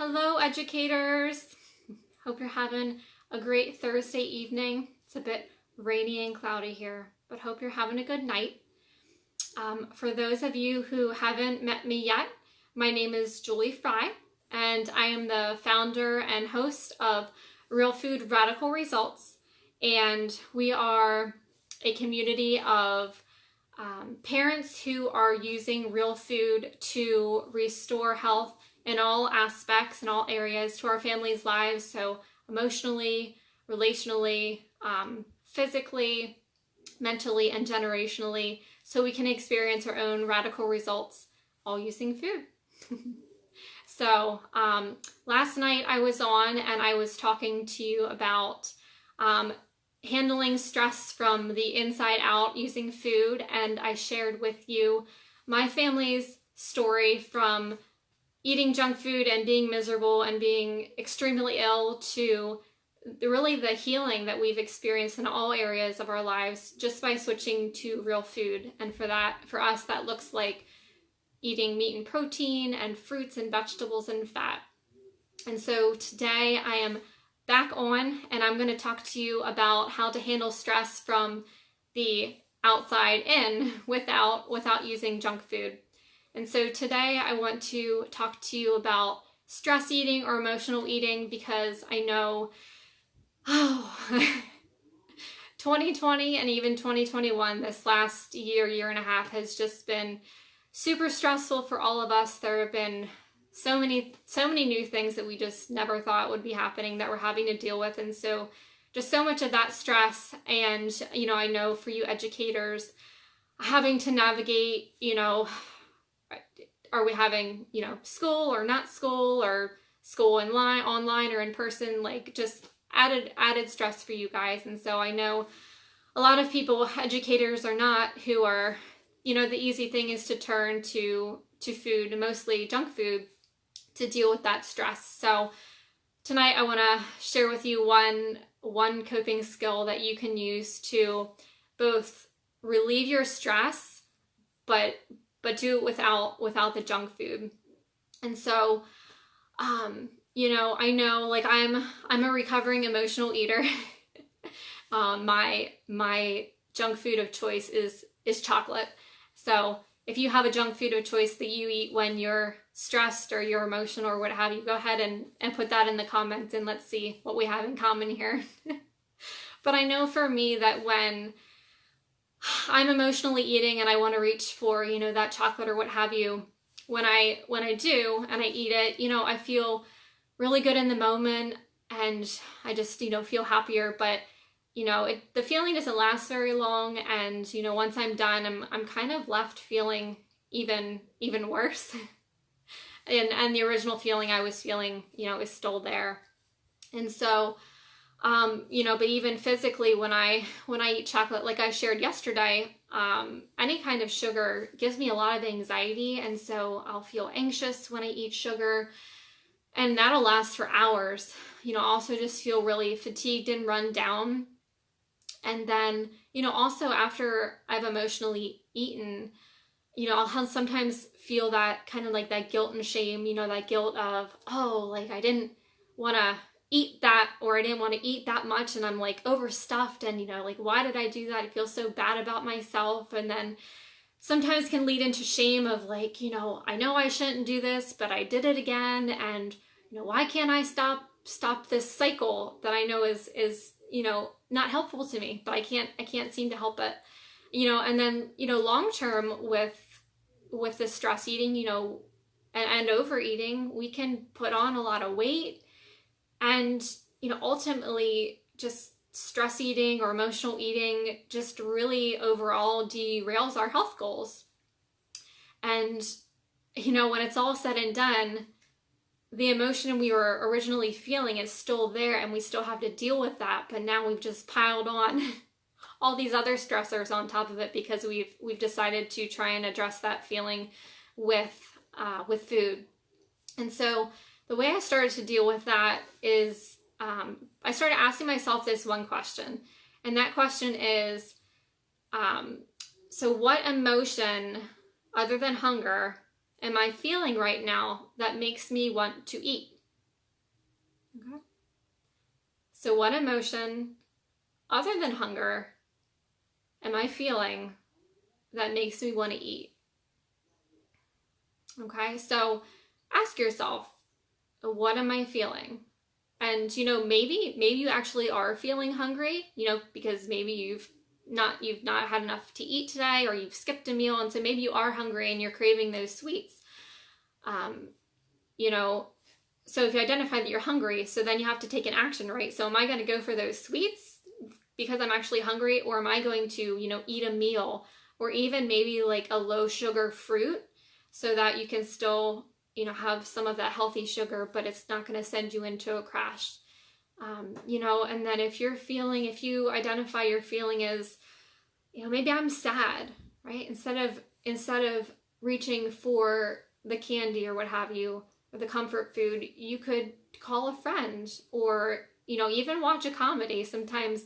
Hello, educators. Hope you're having a great Thursday evening. It's a bit rainy and cloudy here, but hope you're having a good night. For those of you who haven't met me yet, my name is Julie Frey, and I am the founder and host of Real Food Radical Results. And we are a community of parents who are using real food to restore health in all aspects, in all areas to our families' lives. So emotionally, relationally, physically, mentally, and generationally, so we can experience our own radical results all using food. So last night I was on and I was talking to you about handling stress from the inside out using food, and I shared with you my family's story from eating junk food and being miserable and being extremely ill to really the healing that we've experienced in all areas of our lives just by switching to real food. And for us, that looks like eating meat and protein and fruits and vegetables and fat. And so today I am back on and I'm going to talk to you about how to handle stress from the outside in without using junk food. And so today I want to talk to you about stress eating or emotional eating, because I know 2020 and even 2021, this last year and a half, has just been super stressful for all of us. There have been so many new things that we just never thought would be happening that we're having to deal with. And so just so much of that stress. And, I know for you educators, having to navigate, are we having, school or not school, or school online or in person, like just added stress for you guys. And so I know a lot of people, educators or not, who are, the easy thing is to turn to food, mostly junk food, to deal with that stress. So tonight I want to share with you one coping skill that you can use to both relieve your stress, but do it without the junk food. And so, I know, like, I'm a recovering emotional eater. My junk food of choice is chocolate. So if you have a junk food of choice that you eat when you're stressed or you're emotional or what have you, go ahead and put that in the comments and let's see what we have in common here. But I know for me that when I'm emotionally eating and I want to reach for, that chocolate or what have you, when I do and I eat it, I feel really good in the moment and I just, feel happier. But, the feeling doesn't last very long. And, once I'm done, I'm kind of left feeling even worse. and the original feeling I was feeling, is still there. And so, but even physically, when I eat chocolate, like I shared yesterday, any kind of sugar gives me a lot of anxiety. And so I'll feel anxious when I eat sugar, and that'll last for hours. Also just feel really fatigued and run down. And then, also after I've emotionally eaten, I'll sometimes feel that kind of like that guilt and shame, that guilt of, like I didn't want to eat that, or I didn't want to eat that much, and I'm like overstuffed, and like, why did I do that? I feel so bad about myself. And then sometimes can lead into shame of like, I know I shouldn't do this, but I did it again, and why can't I stop this cycle that I know is not helpful to me, but I can't seem to help it. And then long term with the stress eating, and overeating, we can put on a lot of weight. And, ultimately just stress eating or emotional eating just really overall derails our health goals. And, when it's all said and done, the emotion we were originally feeling is still there and we still have to deal with that. But now we've just piled on all these other stressors on top of it because we've decided to try and address that feeling with food. And so the way I started to deal with that is I started asking myself this one question. And that question is, so what emotion other than hunger am I feeling right now that makes me want to eat? Okay. So what emotion, other than hunger, am I feeling that makes me want to eat? Okay, so ask yourself, what am I feeling? And maybe you actually are feeling hungry, because maybe you've not had enough to eat today, or you've skipped a meal, and so maybe you are hungry and you're craving those sweets. So if you identify that you're hungry, so then you have to take an action, right? So am I going to go for those sweets because I'm actually hungry, or am I going to, eat a meal, or even maybe like a low sugar fruit, so that you can still, have some of that healthy sugar, but it's not going to send you into a crash. And then if you identify your feeling as, maybe I'm sad, right? Instead of reaching for the candy or what have you, or the comfort food, you could call a friend, or, even watch a comedy. Sometimes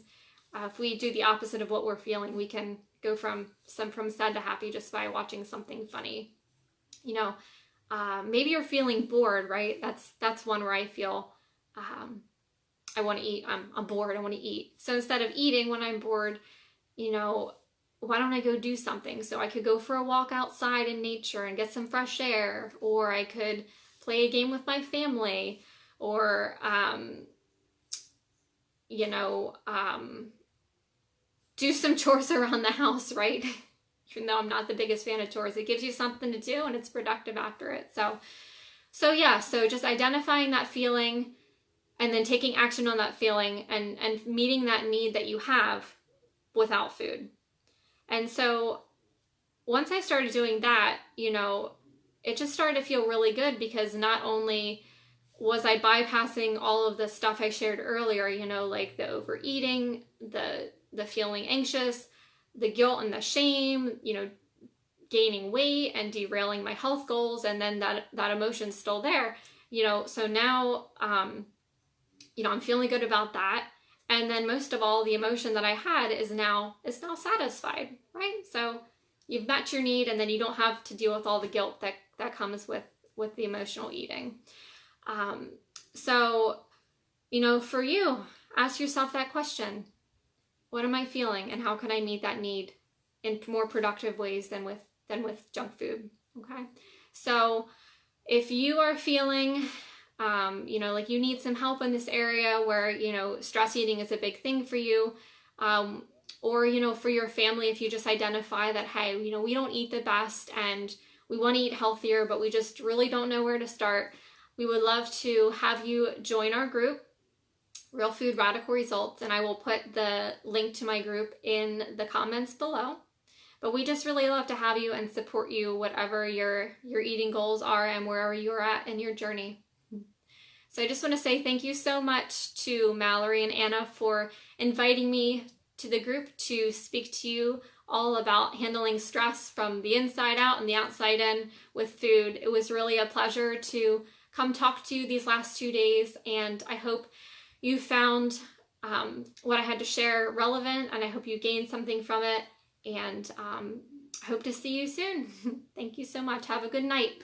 if we do the opposite of what we're feeling, we can go from sad to happy just by watching something funny. Maybe you're feeling bored, right? That's one where I feel I want to eat. I'm bored. I want to eat. So instead of eating when I'm bored, why don't I go do something? So I could go for a walk outside in nature and get some fresh air, or I could play a game with my family, or do some chores around the house, right? Even though I'm not the biggest fan of chores, it gives you something to do and it's productive after it. So just identifying that feeling and then taking action on that feeling, and meeting that need that you have without food. And so once I started doing that, it just started to feel really good, because not only was I bypassing all of the stuff I shared earlier, like the overeating, the feeling anxious, the guilt and the shame, gaining weight and derailing my health goals, and then that emotion's still there, so now, I'm feeling good about that. And then most of all, the emotion that I had is now satisfied, right? So you've met your need, and then you don't have to deal with all the guilt that comes with the emotional eating. So, for you, ask yourself that question. What am I feeling, and how can I meet that need in more productive ways than with junk food? Okay. So if you are feeling, like you need some help in this area where, stress eating is a big thing for you, or, for your family, if you just identify that, hey, we don't eat the best and we want to eat healthier, but we just really don't know where to start, we would love to have you join our group, Real Food Radical Results, and I will put the link to my group in the comments below. But we just really love to have you and support you, whatever your eating goals are and wherever you're at in your journey. So I just want to say thank you so much to Mallory and Anna for inviting me to the group to speak to you all about handling stress from the inside out and the outside in with food. It was really a pleasure to come talk to you these last 2 days, and I hope you found what I had to share relevant, and I hope you gained something from it, and hope to see you soon. Thank you so much. Have a good night.